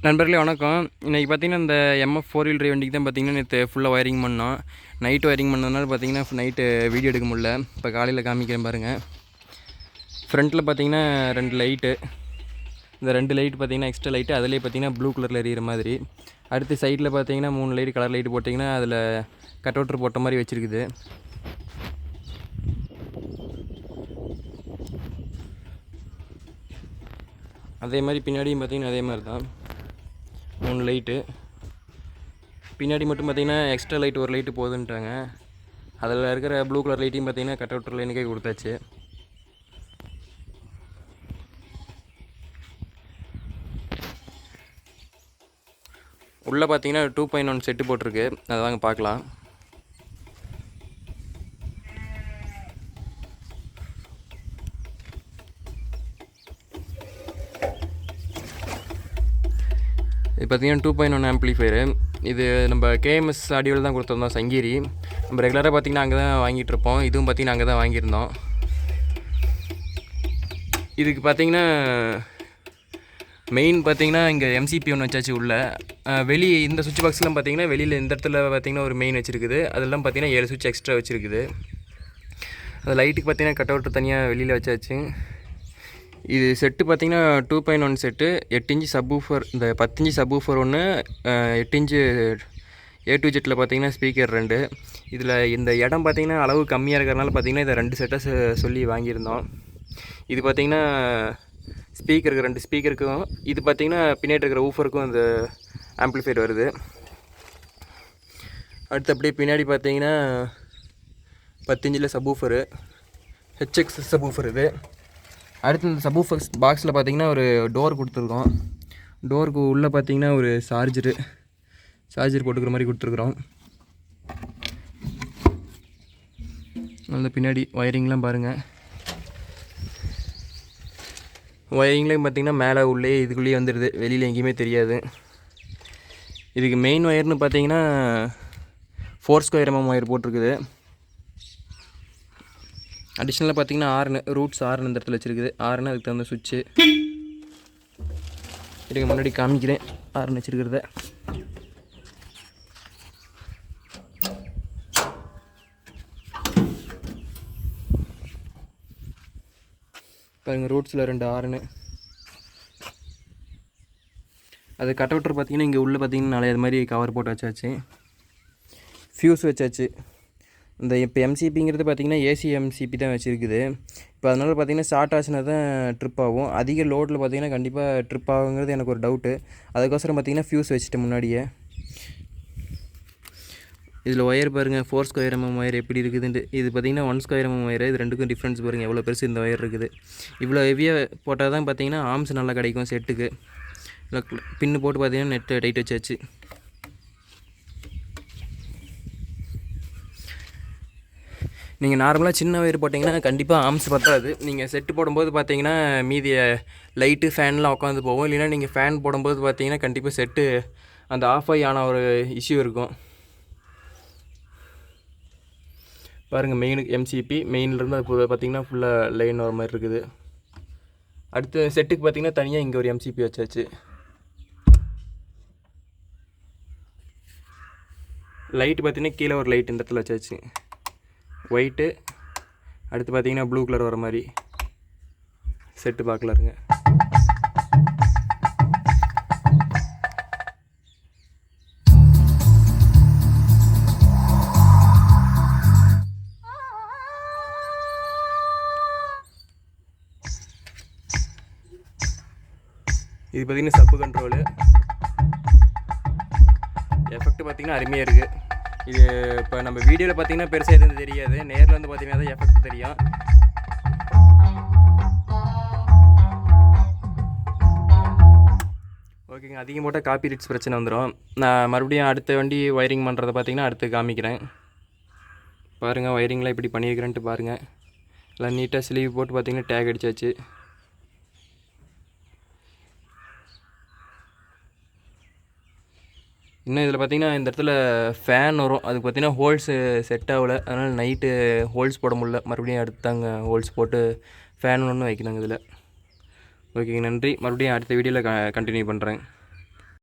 நண்பர்களே வணக்கம். இன்றைக்கி பார்த்திங்கன்னா இந்த எம்எஃப் 4 வீல் டிரைவ் வண்டிக்கு தான் பார்த்திங்கன்னா நேற்று ஃபுல்லாக ஒயரிங் பண்ணோம். நைட்டு ஒயரிங் பண்ணதுனால பார்த்திங்கன்னா நைட்டு வீடியோ எடுக்க முடியல. இப்போ காலையில் காமிக்கிறேன் பாருங்கள். ஃப்ரண்ட்டில் பார்த்திங்கன்னா 2 லைட்டு, இந்த 2 லைட் பார்த்திங்கன்னா எக்ஸ்ட்ரா லைட்டு, அதிலே பார்த்திங்கன்னா ப்ளூ கலரில் எரியிற மாதிரி. அடுத்து சைடில் பார்த்திங்கன்னா 3 லைட் கலர் லைட்டு போட்டிங்கன்னா அதில் கட் அவுட்ரு போட்ட மாதிரி வச்சுருக்குது. அதே மாதிரி பின்னாடியும் பார்த்திங்கன்னா அதே மாதிரி தான் 3 லைட்டு. பின்னாடி மட்டும் பார்த்திங்கன்னா எக்ஸ்ட்ரா லைட் ஒரு லைட்டு போகுதுன்ட்டாங்க. அதில் இருக்கிற ப்ளூ கலர் லைட்டையும் பார்த்திங்கன்னா கட் அவுட் லைனுக்கே கொடுத்தாச்சு. உள்ளே பார்த்திங்கன்னா 2.1 செட்டு போட்டிருக்கு, அதை வாங்க பார்க்கலாம். இது பார்த்திங்கன்னா 2.1 ஆம்ப்ளிஃபையரு. இது நம்ம கேஎம்எஸ் ஆடியோவில் தான் கொடுத்துருந்தோம், சங்கீரி. நம்ம ரெகுலராக பார்த்திங்கன்னா அங்கே தான் வாங்கிட்டுருப்போம். இதுவும் பார்த்திங்கன்னா அங்கே தான் வாங்கியிருந்தோம். இதுக்கு பார்த்திங்கன்னா மெயின் பார்த்திங்கன்னா இங்கே எம்சிபி ஒன்று வச்சாச்சு உள்ளே. வெளியே இந்த சுவிட்ச் பாக்ஸ்லாம் பார்த்திங்கன்னா வெளியில் இந்த இடத்துல பார்த்திங்கன்னா ஒரு மெயின் வச்சுருக்குது. அதெல்லாம் பார்த்திங்கன்னா 7 சுவிட்ச் எக்ஸ்ட்ரா வச்சுருக்குது. அது லைட்டுக்கு பார்த்திங்கன்னா கட் அவுட்டு தனியாக வெளியில் வச்சாச்சு. இது செட்டு பார்த்திங்கன்னா 2.1 செட்டு, 8 இன்ச்சு சப்வூஃபர், இந்த 10 இன்ச்சு சப்வூஃபர் ஒன்று, 8 இன்ச்சு A to Z பார்த்திங்கன்னா ஸ்பீக்கர் 2. இதில் இந்த இடம் பார்த்திங்கன்னா அளவு கம்மியாக இருக்கிறனால பார்த்திங்கன்னா இதை 2 செட்டாக சொல்லி வாங்கியிருந்தோம். இது பார்த்திங்கன்னா ஸ்பீக்கருக்கு 2 ஸ்பீக்கருக்கும், இது பார்த்திங்கன்னா பின்னாடி இருக்கிற ஊஃபருக்கும் இந்த ஆம்ப்ளிஃபையர் வருது. அடுத்து அப்படியே பின்னாடி பார்த்திங்கன்னா 10 இன்ச்சில் சப்வூஃபரு, ஹெச்எக்ஸ் சப்வூஃபர் இது. அடுத்து இந்த சப்வூஃபர் பாக்ஸில் பார்த்திங்கன்னா ஒரு டோர் கொடுத்துருக்கோம். டோருக்கு உள்ளே பார்த்திங்கன்னா ஒரு சார்ஜர் போட்டுக்கிற மாதிரி கொடுத்துருக்குறோம். அந்த பின்னாடி ஒயரிங்லாம் பாருங்கள். ஒயரிங்லேயும் பார்த்திங்கன்னா மேலே உள்ளே இதுக்குள்ளேயே வந்துடுது, வெளியில் எங்கேயுமே தெரியாது. இதுக்கு மெயின் ஒயர்னு பார்த்திங்கன்னா 4² mm ஒயர் போட்டிருக்குது. அடிஷ்னலாக பார்த்திங்கன்னா ஆர்னு ரூட்ஸ் ஆர்னு இந்த இடத்துல வச்சுருக்குது. ஆர்னு அதுக்கு தகுந்த சுவிட்சு இதுக்கு முன்னாடி காமிக்கிறேன். ஆர்னு வச்சுருக்கிறத பாருங்கள். ரூட்ஸில் 2 ஆர்னு. அது கட் அவுட்டர் பார்த்திங்கன்னா இங்கே உள்ளே பார்த்திங்கன்னா நாளை அது மாதிரி கவர் போட்டு வச்சாச்சு. ஃப்யூஸ் வச்சாச்சு. இந்த இப்போ எம்சிபிங்கிறது பார்த்திங்கன்னா ஏசி எம்சிபி தான் வச்சுருக்குது. இப்போ அதனால் பார்த்திங்கன்னா ஷார்ட் ஆச்சுன்னா தான் ட்ரிப் ஆகும். அதிக லோடில் பார்த்திங்கன்னா கண்டிப்பாக ட்ரிப் ஆகுங்கிறது எனக்கு ஒரு டவுட்டு. அதுக்கோசரம் பார்த்திங்கன்னா ஃப்யூஸ் வச்சுட்டு முன்னாடியே. இதில் ஒயர் பாருங்கள், 4² mm ஒயர் எப்படி இருக்குதுன்ட்டு. இது பார்த்திங்கன்னா 1² mm ஒயர். இது ரெண்டுக்கும் டிஃப்ரென்ஸ் பாருங்கள், எவ்வளோ பெருசு இந்த ஒயர் இருக்குது. இவ்வளோ ஹெவியாக போட்டால் தான் பார்த்திங்கன்னா ஆர்ம்ஸ் நல்லா கிடைக்கும் செட்டுக்கு. இல்லை பின்னு போட்டு பார்த்திங்கன்னா நெட்டு டைட் வச்சாச்சு. நீங்கள் நார்மலாக சின்ன ஒயர் போட்டிங்கன்னா கண்டிப்பாக ஆர்ம்ஸ் பத்தாது. நீங்கள் செட்டு போடும்போது பார்த்தீங்கன்னா மீதிய லைட்டு ஃபேன்லாம் உட்காந்து போகும். இல்லைன்னா நீங்கள் ஃபேன் போடும்போது பார்த்தீங்கன்னா கண்டிப்பாக செட்டு அந்த ஆஃப் ஆன ஒரு இஷ்யூ இருக்கும். பாருங்கள், மெயினுக்கு எம்சிபி மெயின்லேருந்து அது பார்த்திங்கன்னா ஃபுல்லாக லைன் வர மாதிரி இருக்குது. அடுத்த செட்டுக்கு பார்த்திங்கன்னா தனியாக இங்கே ஒரு எம்சிபி வச்சாச்சு. லைட்டு பார்த்திங்கன்னா கீழே ஒரு லைட் இந்த இடத்துல வச்சாச்சு, ஒயிட்டு. அடுத்து பார்த்திங்கன்னா ப்ளூ கலர் வர மாதிரி செட்டு பார்க்கலாருங்க. இது பார்த்திங்கன்னா சப்பு கண்ட்ரோலு. எஃபெக்ட் பார்த்திங்கன்னா அருமையாக இருக்குது. இது இப்போ நம்ம வீடியோவில் பார்த்திங்கன்னா பெருசாக எதுவும் தெரியாது, நேரில் வந்து பார்த்திங்கன்னா தான் எஃபெக்ட் தெரியும். ஓகேங்க, அதிகம் போட்டால் காப்பி ரைட்ஸ் பிரச்சனை வந்துடும். நான் மறுபடியும் அடுத்த வண்டி ஒயரிங் பண்ணுறதை பார்த்திங்கன்னா அடுத்து காமிக்கிறேன். பாருங்கள் ஒயரிங்லாம் இப்படி பண்ணியிருக்கிறேன்ட்டு பாருங்கள். எல்லாம் நீட்டாக ஸ்லீவ் போட்டு பார்த்திங்கன்னா டேக் அடித்தாச்சு. இன்னும் இதில் பார்த்திங்கன்னா இந்த இடத்துல ஃபேன் வரும், அதுக்கு பார்த்திங்கன்னா ஹோல்ஸு செட் ஆகலை. அதனால் நைட்டு ஹோல்ஸ் போட முடியல. மறுபடியும் அடுத்து தாங்க ஹோல்ஸ் போட்டு ஃபேன் ஒன்று வைக்கணுங்க இதில். ஓகேங்க, நன்றி. மறுபடியும் அடுத்த வீடியோவில் கண்டினியூ பண்ணுறேன்.